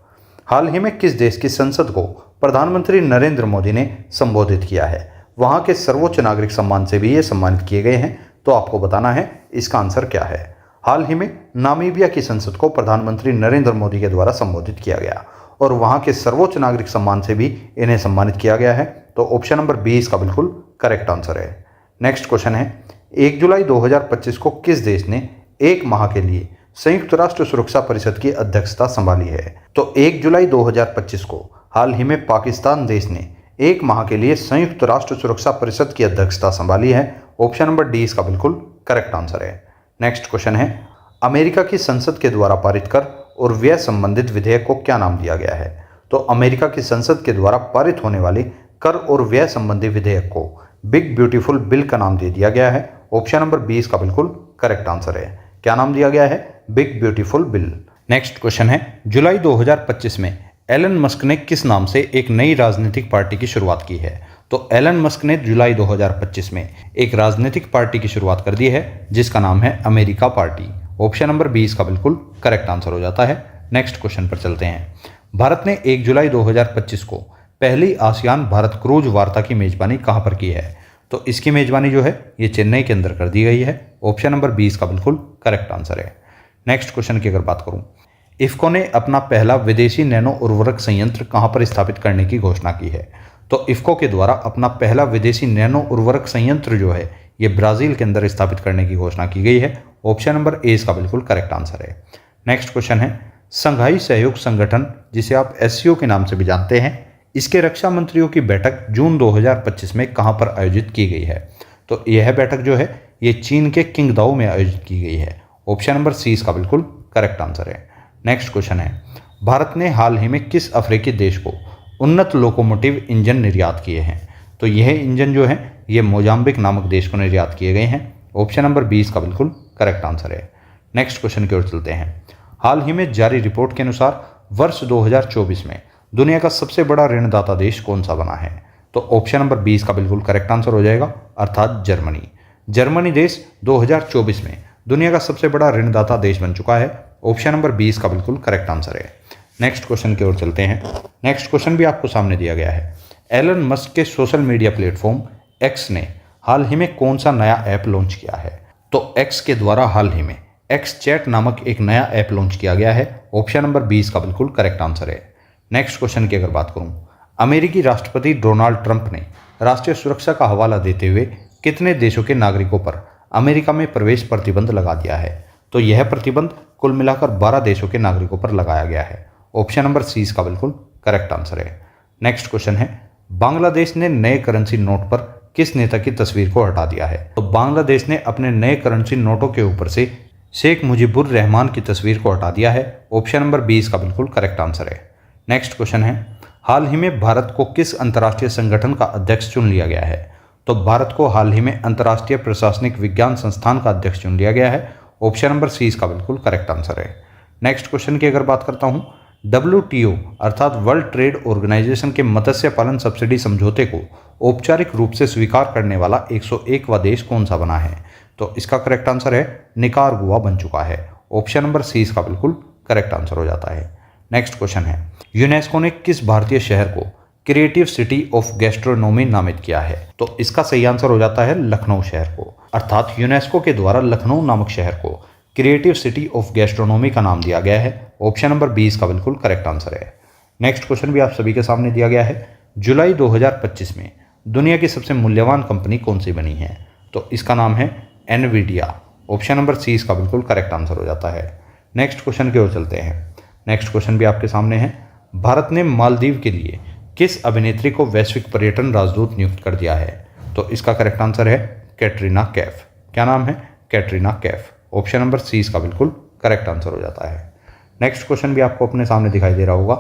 हाल ही में किस देश की संसद को प्रधानमंत्री नरेंद्र मोदी ने संबोधित किया है? वहाँ के सर्वोच्च नागरिक सम्मान से भी ये सम्मानित किए गए हैं। तो आपको बताना है इसका आंसर क्या है। हाल ही में नामीबिया की संसद को प्रधानमंत्री नरेंद्र मोदी के द्वारा संबोधित किया गया और वहां के सर्वोच्च नागरिक सम्मान से भी इन्हें सम्मानित किया गया है। तो ऑप्शन नंबर बी इसका बिल्कुल करेक्ट आंसर है। नेक्स्ट क्वेश्चन है 1 जुलाई 2025 को किस देश ने एक माह के लिए संयुक्त राष्ट्र सुरक्षा परिषद की अध्यक्षता संभाली है? तो 1 जुलाई 2025 को हाल ही में पाकिस्तान देश ने एक माह के लिए संयुक्त राष्ट्र सुरक्षा परिषद की अध्यक्षता संभाली है। ऑप्शन नंबर डी इसका बिल्कुल करेक्ट आंसर है। नेक्स्ट क्वेश्चन है अमेरिका की संसद के द्वारा पारित कर और व्यय संबंधित विधेयक को क्या नाम दिया गया है? तो अमेरिका की संसद के द्वारा पारित होने वाले कर और व्यय संबंधी विधेयक को बिग ब्यूटीफुल बिल का नाम दे दिया गया है। ऑप्शन नंबर 20 का बिल्कुल करेक्ट आंसर है। क्या नाम दिया गया है? Big beautiful bill. Next question है जुलाई 2025 में एलन मस्क ने किस नाम से एक नई राजनीतिक पार्टी की शुरुआत की है? तो एलन मस्क ने जुलाई 2025 में एक राजनीतिक पार्टी की शुरुआत कर दी है जिसका नाम है अमेरिका पार्टी। ऑप्शन नंबर 20 का बिल्कुल करेक्ट आंसर हो जाता है। नेक्स्ट क्वेश्चन पर चलते हैं। भारत ने 1 जुलाई 2025 को पहली आसियान भारत क्रूज वार्ता की मेजबानी कहां पर की है? तो इसकी मेजबानी जो है ये चेन्नई के अंदर कर दी गई है। ऑप्शन नंबर 20 का बिल्कुल करेक्ट आंसर है। नेक्स्ट क्वेश्चन की अगर बात करूं, इफ्को ने अपना पहला विदेशी नैनो उर्वरक संयंत्र कहां पर स्थापित करने की घोषणा की है? तो इफ्को के द्वारा अपना पहला विदेशी नैनो उर्वरक संयंत्र जो है ये ब्राजील के अंदर स्थापित करने की घोषणा की गई है। ऑप्शन नंबर ए इसका बिल्कुल करेक्ट आंसर है। नेक्स्ट क्वेश्चन है संघाई सहयोग संगठन, जिसे आप एससीओ के नाम से भी जानते हैं, इसके रक्षा मंत्रियों की बैठक जून 2025 में कहां पर आयोजित की गई है? तो यह बैठक जो है ये चीन के किंगदाओ में आयोजित की गई है। ऑप्शन नंबर सी इसका बिल्कुल करेक्ट आंसर है। नेक्स्ट क्वेश्चन है भारत ने हाल ही में किस अफ्रीकी देश को उन्नत लोकोमोटिव इंजन निर्यात किए हैं? तो यह इंजन जो है ये मोजाम्बिक नामक देश को निर्यात किए गए हैं। ऑप्शन नंबर 20 का बिल्कुल करेक्ट आंसर है। नेक्स्ट क्वेश्चन की ओर चलते हैं। हाल ही में जारी रिपोर्ट के अनुसार वर्ष 2024 में दुनिया का सबसे बड़ा ऋणदाता देश कौन सा बना है? तो ऑप्शन नंबर 20 का बिल्कुल करेक्ट आंसर हो जाएगा, अर्थात जर्मनी। जर्मनी देश 2024 में दुनिया का सबसे बड़ा ऋणदाता देश बन चुका है। ऑप्शन नंबर 20 का बिल्कुल करेक्ट आंसर है। नेक्स्ट क्वेश्चन की ओर चलते हैं। नेक्स्ट क्वेश्चन भी आपको सामने दिया गया है। एलन मस्क के सोशल मीडिया प्लेटफॉर्म एक्स ने हाल ही में कौन सा नया ऐप लॉन्च किया है? तो एक्स के द्वारा हाल ही में एक्स चैट नामक एक नया ऐप लॉन्च किया गया है। ऑप्शन नंबर 20 का बिल्कुल करेक्ट आंसर है। नेक्स्ट क्वेश्चन की अगर बात करूं, अमेरिकी राष्ट्रपति डोनाल्ड ट्रंप ने राष्ट्रीय सुरक्षा का हवाला देते हुए कितने देशों के नागरिकों पर अमेरिका में प्रवेश प्रतिबंध लगा दिया है? तो यह प्रतिबंध कुल मिलाकर 12 देशों के नागरिकों पर लगाया गया है। ऑप्शन नंबर सी इसका बिल्कुल करेक्ट आंसर है। नेक्स्ट क्वेश्चन है बांग्लादेश ने नए करेंसी नोट पर किस नेता की तस्वीर को हटा दिया है? तो बांग्लादेश ने अपने नए करेंसी नोटों के ऊपर से शेख मुजीबुर रहमान की तस्वीर को हटा दिया है। ऑप्शन नंबर 20 का बिल्कुल करेक्ट आंसर है। नेक्स्ट क्वेश्चन है हाल ही में भारत को किस अंतर्राष्ट्रीय संगठन का अध्यक्ष चुन लिया गया है? तो भारत को हाल ही में अंतर्राष्ट्रीय प्रशासनिक विज्ञान संस्थान का अध्यक्ष चुन लिया गया है। ऑप्शन नंबर सी इसका बिल्कुल करेक्ट आंसर है। नेक्स्ट क्वेश्चन की अगर बात करता हूं, WTO अर्थात वर्ल्ड ट्रेड ऑर्गेनाइजेशन के मत्स्य पालन सब्सिडी समझौते को औपचारिक रूप से स्वीकार करने वाला 101वां देश कौन सा बना है? तो इसका करेक्ट आंसर है निकारागुआ बन चुका है। ऑप्शन नंबर सी इसका बिल्कुल करेक्ट आंसर हो जाता है। नेक्स्ट क्वेश्चन है यूनेस्को ने किस भारतीय शहर को क्रिएटिव सिटी ऑफ गैस्ट्रोनोमी नामित किया है? तो इसका सही आंसर हो जाता है लखनऊ शहर को, अर्थात यूनेस्को के द्वारा लखनऊ नामक शहर को क्रिएटिव सिटी ऑफ गैस्ट्रोनोमी का नाम दिया गया है। ऑप्शन नंबर 20 का बिल्कुल करेक्ट आंसर है। नेक्स्ट क्वेश्चन भी आप सभी के सामने दिया गया है। जुलाई 2025 में दुनिया की सबसे मूल्यवान कंपनी कौन सी बनी है? तो इसका नाम है एनवीडिया। ऑप्शन नंबर सी इसका बिल्कुल करेक्ट आंसर हो जाता है। नेक्स्ट क्वेश्चन की ओर चलते हैं। नेक्स्ट क्वेश्चन भी आपके सामने है। भारत ने मालदीव के लिए किस अभिनेत्री को वैश्विक पर्यटन राजदूत नियुक्त कर दिया है? तो इसका करेक्ट आंसर है कैटरीना कैफ। क्या नाम है? Katrina Kaif. Option number C इसका बिल्कुल करेक्ट आंसर हो जाता है। नेक्स्ट क्वेश्चन भी आपको अपने सामने दिखाई दे रहा होगा।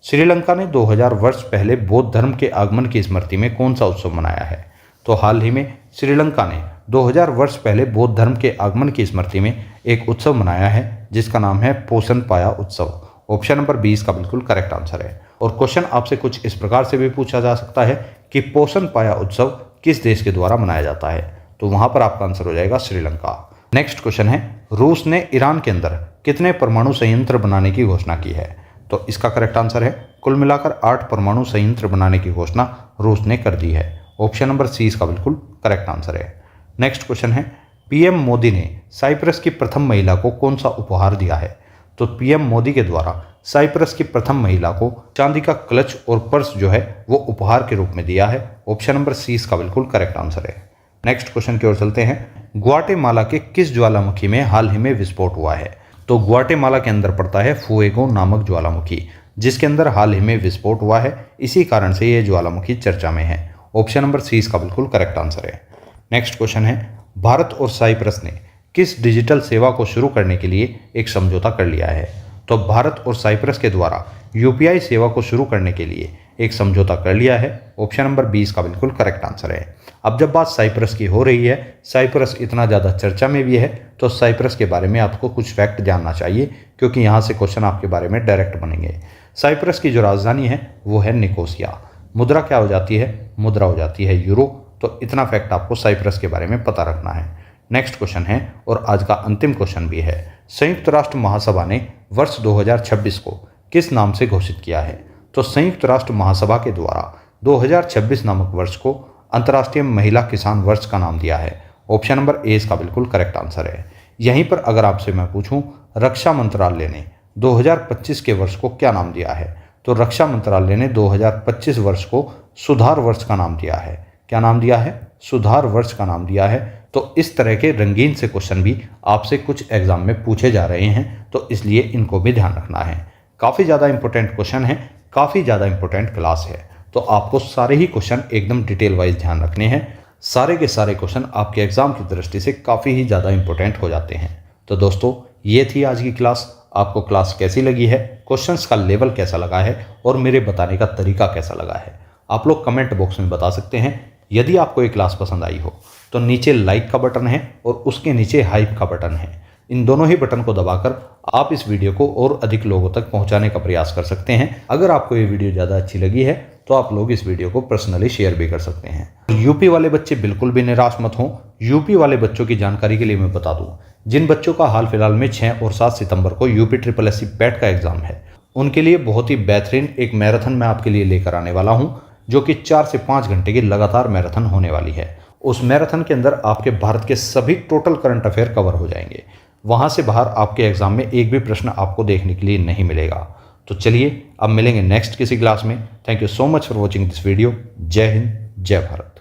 श्रीलंका ने 2000 वर्ष पहले बौद्ध धर्म के आगमन की स्मृति में कौन सा उत्सव मनाया है? तो हाल ही में श्रीलंका ने 2000 वर्ष पहले बौद्ध धर्म के आगमन की स्मृति में एक उत्सव मनाया है जिसका नाम है पोषण पाया उत्सव। ऑप्शन नंबर 20 का बिल्कुल करेक्ट आंसर है। और क्वेश्चन आपसे कुछ इस प्रकार से भी पूछा जा सकता है कि पोषण पाया उत्सव किस देश के द्वारा मनाया जाता है? तो वहां पर आपका आंसर हो जाएगा श्रीलंका। नेक्स्ट क्वेश्चन है रूस ने ईरान के अंदर कितने परमाणु संयंत्र बनाने की घोषणा की है? तो इसका करेक्ट आंसर है कुल मिलाकर 8 परमाणु संयंत्र बनाने की घोषणा रूस ने कर दी है। ऑप्शन नंबर सी इसका बिल्कुल करेक्ट आंसर है। नेक्स्ट क्वेश्चन है पीएम मोदी ने साइप्रस की प्रथम महिला को कौन सा उपहार दिया है? तो पीएम मोदी के द्वारा साइप्रस की प्रथम महिला को चांदी का क्लच और पर्स जो है वो उपहार के रूप में दिया है। ऑप्शन नंबर सी इसका बिल्कुल करेक्ट आंसर है। नेक्स्ट क्वेश्चन की ओर चलते हैं। ग्वाटेमाला के किस ज्वालामुखी में हाल ही में विस्फोट हुआ है? तो ग्वाटेमाला के अंदर पड़ता है फुएगो नामक ज्वालामुखी, जिसके अंदर हाल ही में विस्फोट हुआ है। इसी कारण से यह ज्वालामुखी चर्चा में है। ऑप्शन नंबर सी इसका बिल्कुल करेक्ट आंसर है। नेक्स्ट क्वेश्चन है, भारत और साइप्रस ने किस डिजिटल सेवा को शुरू करने के लिए एक समझौता कर लिया है? तो भारत और साइप्रस के द्वारा यूपीआई सेवा को शुरू करने के लिए एक समझौता कर लिया है। ऑप्शन नंबर बी इसका बिल्कुल करेक्ट आंसर है। अब जब बात साइप्रस की हो रही है, साइप्रस इतना ज़्यादा चर्चा में भी है, तो साइप्रस के बारे में आपको कुछ फैक्ट जानना चाहिए, क्योंकि यहाँ से क्वेश्चन आपके बारे में डायरेक्ट बनेंगे। साइप्रस की जो राजधानी है वो है निकोसिया। मुद्रा क्या हो जाती है? मुद्रा हो जाती है यूरो। तो इतना फैक्ट आपको साइप्रस के बारे में पता रखना है। नेक्स्ट क्वेश्चन है और आज का अंतिम क्वेश्चन भी है। संयुक्त राष्ट्र महासभा ने वर्ष 2026 को किस नाम से घोषित किया है? तो संयुक्त राष्ट्र महासभा के द्वारा 2026 नामक वर्ष को अंतर्राष्ट्रीय महिला किसान वर्ष का नाम दिया है। ऑप्शन नंबर ए इसका बिल्कुल करेक्ट आंसर है। यहीं पर अगर आपसे मैं पूछूं, रक्षा मंत्रालय ने 2025 के वर्ष को क्या नाम दिया है? तो रक्षा मंत्रालय ने 2025 वर्ष को सुधार वर्ष का नाम दिया है। क्या नाम दिया है? सुधार वर्ष का नाम दिया है। तो इस तरह के रंगीन से क्वेश्चन भी आपसे कुछ एग्जाम में पूछे जा रहे हैं, तो इसलिए इनको भी ध्यान रखना है। काफ़ी ज़्यादा इंपॉर्टेंट क्वेश्चन है, काफ़ी ज़्यादा इंपॉर्टेंट क्लास है, तो आपको सारे ही क्वेश्चन एकदम डिटेल वाइज ध्यान रखने हैं। सारे के सारे क्वेश्चन आपके एग्जाम की दृष्टि से काफ़ी ही ज़्यादा इंपॉर्टेंट हो जाते हैं। तो दोस्तों, ये थी आज की क्लास। आपको क्लास कैसी लगी है, क्वेश्चंस का लेवल कैसा लगा है और मेरे बताने का तरीका कैसा लगा है, आप लोग कमेंट बॉक्स में बता सकते हैं। यदि आपको ये क्लास पसंद आई हो तो नीचे लाइक का बटन है और उसके नीचे हाइप का बटन है। इन दोनों ही बटन को दबाकर आप इस वीडियो को और अधिक लोगों तक पहुंचाने का प्रयास कर सकते हैं। अगर आपको ये वीडियो ज़्यादा अच्छी लगी है तो आप लोग इस वीडियो को पर्सनली शेयर भी कर सकते हैं। यूपी वाले बच्चे बिल्कुल भी निराश मत हों। यूपी वाले बच्चों की जानकारी के लिए मैं बता दूं, जिन बच्चों का हाल फिलहाल में 6 और 7 सितंबर को यूपी SSSC पैट का एग्जाम है, उनके लिए बहुत ही बेहतरीन एक मैराथन मैं आपके लिए लेकर आने वाला हूं, जो कि 4 से 5 घंटे की लगातार मैराथन होने वाली है। उस मैराथन के अंदर आपके भारत के सभी टोटल करंट अफेयर कवर हो जाएंगे। वहां से बाहर आपके एग्जाम में एक भी प्रश्न आपको देखने के लिए नहीं मिलेगा। तो चलिए अब मिलेंगे नेक्स्ट किसी क्लास में। Thank you so much for watching this video. जय हिंद, जय भारत।